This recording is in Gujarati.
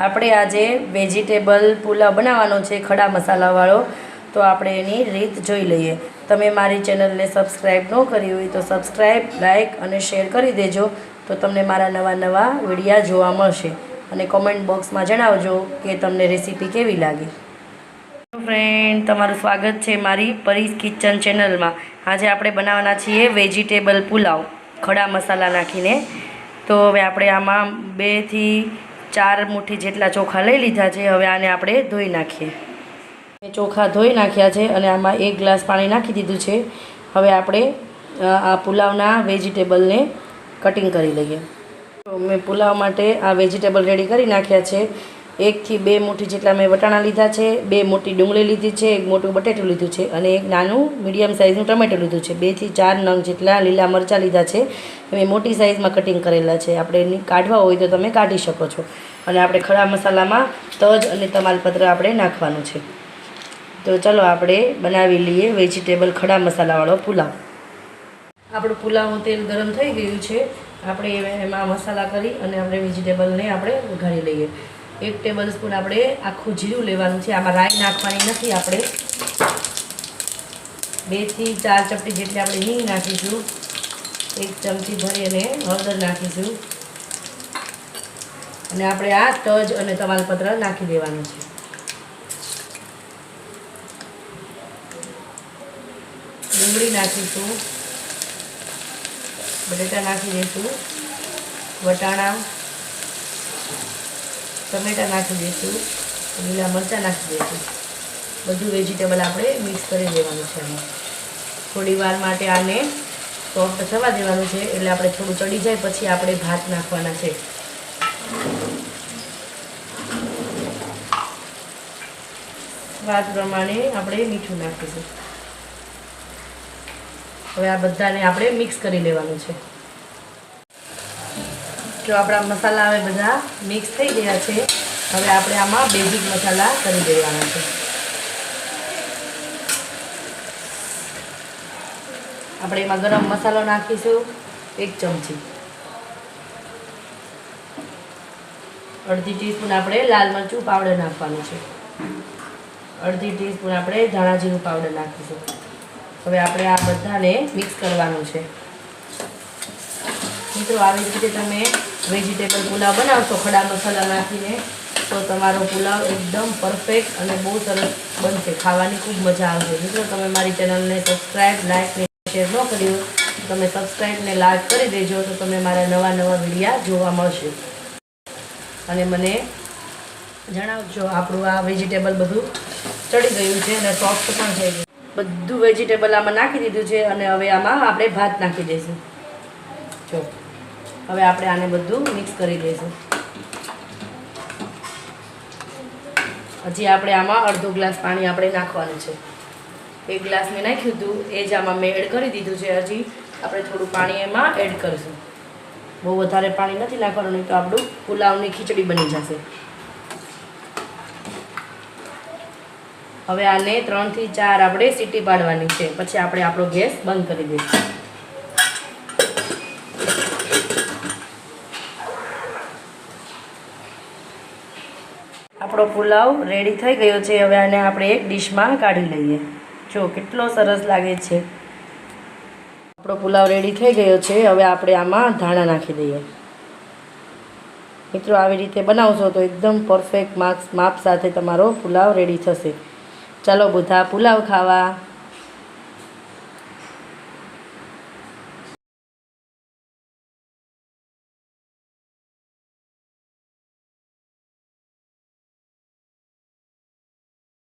આપણે આજે વેજીટેબલ પુલાવ બનાવવાનો છે ખડા મસાલાવાળો. તો આપણે એની રીત જોઈ લઈએ. તમે મારી ચેનલને સબસ્ક્રાઈબ ન કરી હોય તો સબસ્ક્રાઈબ, લાઈક અને શેર કરી દેજો. તો તમને મારા નવા વિડીયા જોવા મળશે. અને કોમેન્ટ બોક્સમાં જણાવજો કે તમને રેસીપી કેવી લાગી. ફ્રેન્ડ, તમારું સ્વાગત છે મારી પરીસ કિચન ચેનલમાં. આજે આપણે બનાવવાના છીએ વેજીટેબલ પુલાવ ખડા મસાલા નાખીને. તો હવે આપણે આમાં 2 થી 4 મુઠ્ઠી જેટલા ચોખા લઈ લીધા છે. હવે આને આપણે ધોઈ નાખીએ. ચોખા ધોઈ નાખ્યા છે અને આમાં 1 ગ્લાસ પાણી નાખી દીધું છે. હવે આપણે આ પુલાવના વેજીટેબલને કટિંગ કરી લઈએ. તો મેં પુલાવ માટે આ વેજીટેબલ રેડી કરી નાખ્યા છે. 1 થી 2 મુઠ્ઠી જેટલા મેં વટાણા લીધા છે, 2 મોટી ડુંગળી લીધી છે, 1 મોટું બટેટું લીધું છે અને 1 નાનું મીડિયમ સાઇઝનું ટમેટું લીધું છે. 2 થી 4 નંગ જેટલા લીલા મરચાં લીધા છે. મેં મોટી સાઇઝમાં કટિંગ કરેલા છે. આપણે એની કાઢવા હોય તો તમે કાઢી શકો છો. અને આપણે ખડા મસાલામાં તજ અને તમાલપત્ર આપણે નાખવાનું છે. તો ચલો આપણે બનાવી લઈએ વેજીટેબલ ખડા મસાલાવાળો પુલાવ. આપણું પુલાવનું તેલ ગરમ થઈ ગયું છે. આપણે એમાં મસાલા કરી અને આપણે વેજીટેબલને આપણે વઘારી લઈએ. 1 ટેબલ સ્પૂન આપણે આખું જીરું લેવાનું છે. આમાં રાઈ નાખવાની નથી. આપણે 2 થી 4 ચપટી જેટલી આપણે હિંગ નાખીશું. 1 ચમચી ભરી અને હળદર નાખીશું. અને આપણે આ તજ અને તમાલપત્ર નાખી દેવાનું છે. ડુંગળી નાખીશું, બટેટા નાખી દઈશું, વટાણા, ટમેટા નાખી દઈશું, લીલા મરચાં નાખી દઈશું. બધું વેજીટેબલ આપણે મિક્સ કરી દેવાનું છે. આમાં થોડી વાર માટે આને સોફ્ટ થવા દેવાનું છે. એટલે આપણે થોડું ચડી જાય પછી આપણે ભાત નાખવાના છે. સ્વાદ પ્રમાણે આપણે મીઠું નાખીશું. હવે આ બધાને આપણે મિક્સ કરી લેવાનું છે. જો આપણા મસાલા હવે બધા મિક્સ થઈ ગયા છે. હવે આપણે આમાં બેઝિક મસાલા કરી દેવાના છે. આપણે એમાં ગરમ મસાલો નાખીશું 1 ચમચી. અડધી ટીસ્પૂન આપણે લાલ મરચું પાવડર નાખવાનું છે. અડધી ટીસ્પૂન આપણે ધાણા જીરું પાવડર નાખીશું. હવે આપણે આ બધાને મિક્સ કરવાનું છે. મિત્રો, આવી રીતે તમે વેજીટેબલ પુલાવ બનાવશો ખડા મસાલા નાખીને તો તમારો પુલાવ એકદમ પરફેક્ટ અને બહુ સરસ બનશે. ખાવાની ખૂબ મજા આવશે. મિત્રો, તમે મારી ચેનલને સબસ્ક્રાઈબ, લાઈક ને શેર ન કર્યું તો તમે સબસ્ક્રાઈબ ને લાઈક કરી દેજો. તો તમને મારા નવા વિડીયા જોવા મળશે. અને મને જણાવજો આપણું આ વેજીટેબલ બધું ચડી ગયું છે અને સોફ્ટ પણ થઈ ગયું. બધું વેજીટેબલ આમાં નાખી દીધું છે અને હવે આમાં આપણે ભાત નાખી દઈશું. જો હવે આપણે આને બધું મિક્સ કરી દઈશું. હજી આપણે આમાં અડધો ગ્લાસ પાણી આપણે નાખવાનું છે. 1 ગ્લાસ મેં નાખ્યું હતું એ જ આમાં મેં એડ કરી દીધું છે. હજી આપણે થોડું પાણી એમાં એડ કરીશું. બહુ વધારે પાણી નથી નાખવાનું, નહીં તો આપણું પુલાવની ખીચડી બની જશે. હવે આને 3 થી 4 આપણે સીટી પાડવાની છે. પછી આપણે આપણો ગેસ બંધ કરી દઈશું. આપણો પુલાવ રેડી થઈ ગયો છે. હવે આને આપણે એક ડીશમાં કાઢી લઈએ. જો કેટલો સરસ લાગે છે. આપણો પુલાવ રેડી થઈ ગયો છે. હવે આપણે આમાં ધાણા નાખી દઈએ. મિત્રો, આવી રીતે બનાવશો તો એકદમ પરફેક્ટ માપ સાથે તમારો પુલાવ રેડી થશે. ચાલો બધા પુલાવ ખાવા.